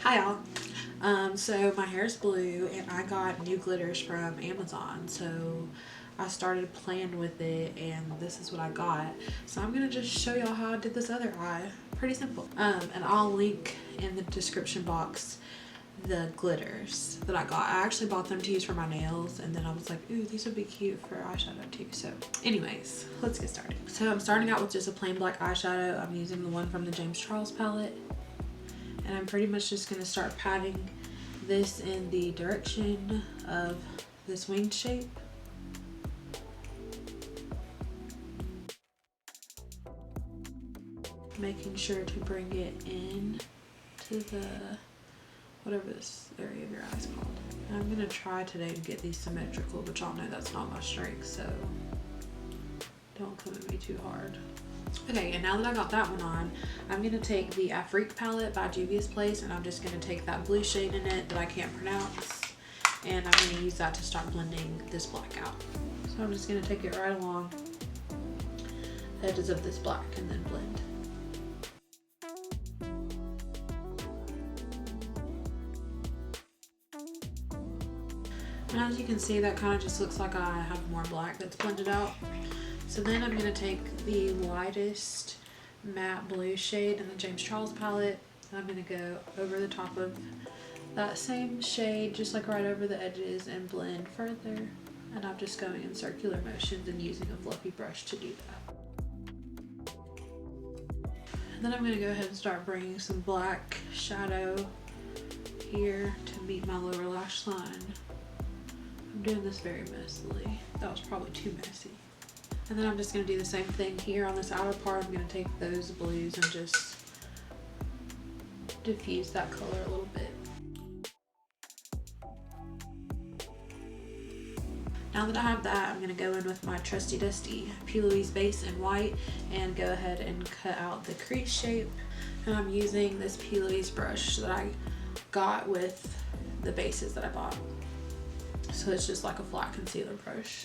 Hi y'all. So my hair is blue and I got new glitters from Amazon, so I started playing with it and this is what I got. So I'm gonna just show y'all how I did this other eye. Pretty simple. And I'll link in the description box the glitters that I got. I actually bought them to use for my nails, and then I was like, ooh, these would be cute for eyeshadow too. So anyways, let's get started. So I'm starting out with just a plain black eyeshadow. I'm using the one from the James Charles palette. And I'm pretty much just going to start patting this in the direction of this wing shape. Making sure to bring it in to the, whatever this area of your eye is called. And I'm going to try today to get these symmetrical, but y'all know that's not my strength, so don't come at me too hard. Okay, and now that I got that one on, I'm going to take the Afrique palette by Juvia's Place, and I'm just going to take that blue shade in it that I can't pronounce, and I'm going to use that to start blending this black out. So I'm just going to take it right along the edges of this black and then blend. And as you can see, that kind of just looks like I have more black that's blended out. So then I'm going to take the lightest matte blue shade in the James Charles palette, and I'm going to go over the top of that same shade, just like right over the edges, and blend further. And I'm just going in circular motions and using a fluffy brush to do that. And then I'm going to go ahead and start bringing some black shadow here to meet my lower lash line. I'm doing this very messily. That was probably too messy. And then I'm just going to do the same thing here on this outer part. I'm going to take those blues and just diffuse that color a little bit. Now that I have that, I'm going to go in with my trusty dusty P. Louise base in white and go ahead and cut out the crease shape. And I'm using this P. Louise brush that I got with the bases that I bought. So it's just like a flat concealer brush.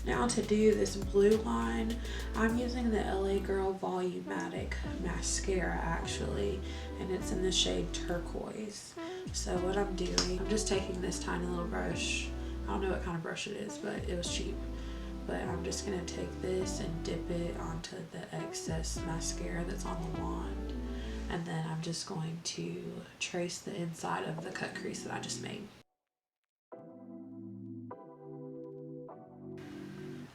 Now to do this blue line, I'm using the LA Girl Volumatic mascara actually, and it's in the shade turquoise. So what I'm doing, I'm just taking this tiny little brush. I don't know what kind of brush it is, but it was cheap. But I'm just gonna take this and dip it onto the excess mascara that's on the wand. And then I'm just going to trace the inside of the cut crease that I just made.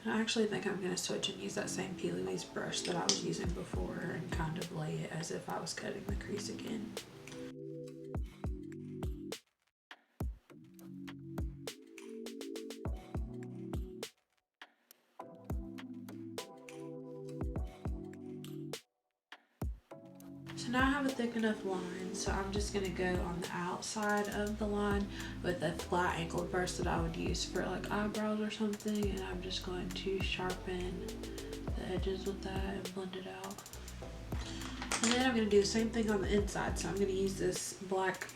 I actually think I'm going to switch and use that same P. Louise brush that I was using before and kind of lay it as if I was cutting the crease again. So now I have a thick enough line, so I'm just going to go on the outside of the line with a flat angled brush that I would use for like eyebrows or something, and I'm just going to sharpen the edges with that and blend it out. And then I'm going to do the same thing on the inside, so I'm going to use this black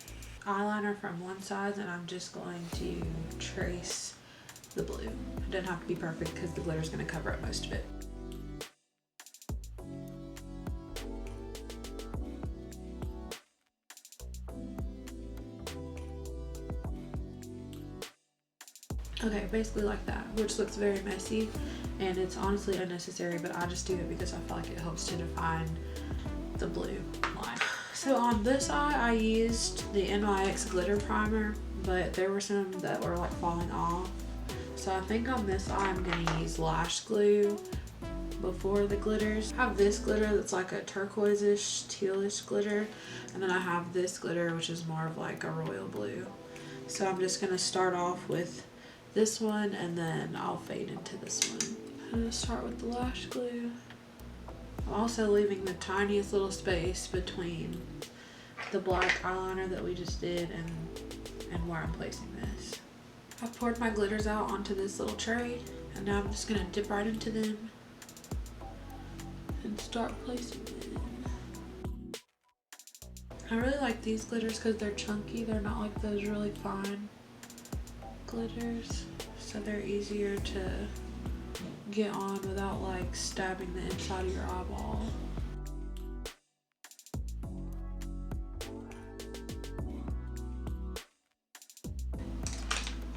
eyeliner from one side and I'm just going to trace the blue. It doesn't have to be perfect because the glitter is going to cover up most of it. Okay, basically like that, which looks very messy and it's honestly unnecessary, but I just do it because I feel like it helps to define the blue line. So on this eye, I used the NYX glitter primer, but there were some that were like falling off. So I think on this eye, I'm gonna use lash glue before the glitters. I have this glitter that's like a turquoise-ish, tealish glitter, and then I have this glitter which is more of like a royal blue. So I'm just gonna start off with this one and then I'll fade into this one. I'm gonna start with the lash glue. I'm also leaving the tiniest little space between the black eyeliner that we just did and where I'm placing this. I've poured my glitters out onto this little tray and now I'm just gonna dip right into them and start placing them. I really like these glitters because they're chunky. They're not like those really fine glitters. So they're easier to get on without like stabbing the inside of your eyeball.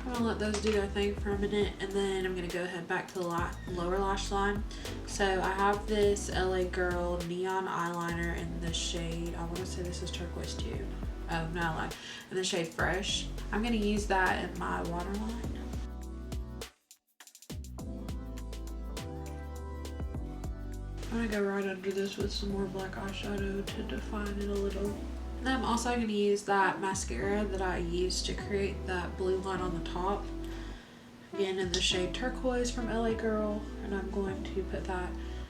I'm gonna let those do their thing for a minute, and then I'm gonna go ahead back to the lower lash line. So I have this LA Girl neon eyeliner in the shade, I want to say this is turquoise too. Oh, no, I lied. In the shade Fresh. I'm gonna use that in my waterline. I'm gonna go right under this with some more black eyeshadow to define it a little. And then I'm also going to use that mascara that I used to create that blue line on the top. Again, in the shade Turquoise from LA Girl. And I'm going to put that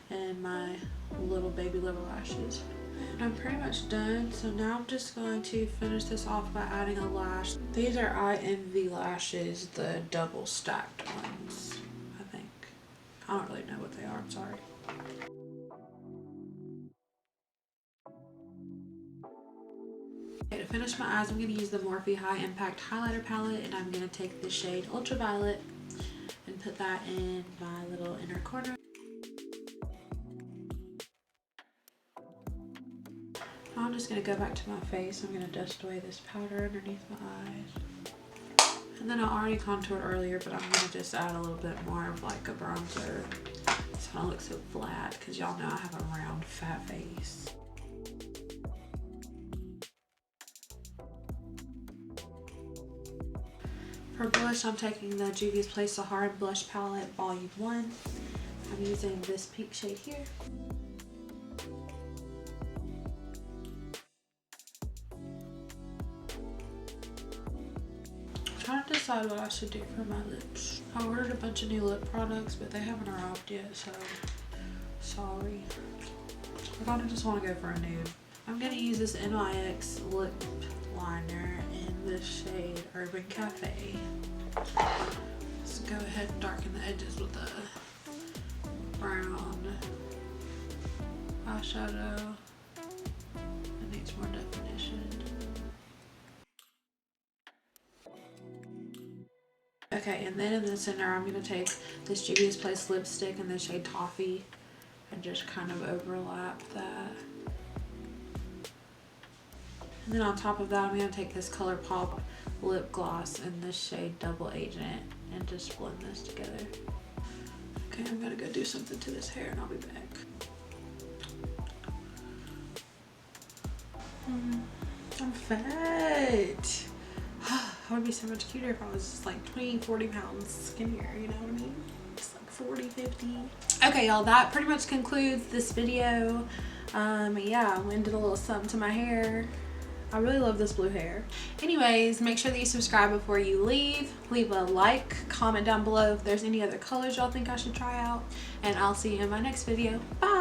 in my little baby lower lashes. And I'm pretty much done. So now I'm just going to finish this off by adding a lash. These are I Envy lashes, the double stacked ones, I think. I don't really know what they are, I'm sorry. To finish my eyes, I'm going to use the Morphe High Impact Highlighter Palette, and I'm going to take the shade Ultraviolet and put that in my little inner corner. I'm just going to go back to my face. I'm going to dust away this powder underneath my eyes. And then I already contoured earlier, but I'm going to just add a little bit more of like a bronzer so I don't look so flat, because y'all know I have a round, fat face. For blush, I'm taking the Juvia's Place Sahara Blush Palette Volume 1. I'm using this pink shade here. I'm trying to decide what I should do for my lips. I ordered a bunch of new lip products, but they haven't arrived yet, so sorry. I kind of just want to go for a nude. I'm going to use this NYX lip liner in this shade Urban Cafe. Let's go ahead and darken the edges with a brown eyeshadow. It needs more definition. Okay, and then in the center I'm going to take this Juvia's Place lipstick in the shade Toffee and just kind of overlap that. And then on top of that, I'm going to take this ColourPop lip gloss in this shade Double Agent and just blend this together. Okay, I'm going to go do something to this hair and I'll be back. I'm fat. I would be so much cuter if I was just like 20-40 pounds skinnier, you know what I mean? Just like 40-50. Okay, y'all, that pretty much concludes this video. Yeah, I went and did a little something to my hair. I really love this blue hair. Anyways, make sure that you subscribe before you leave. Leave a like, comment down below if there's any other colors y'all think I should try out. And I'll see you in my next video. Bye!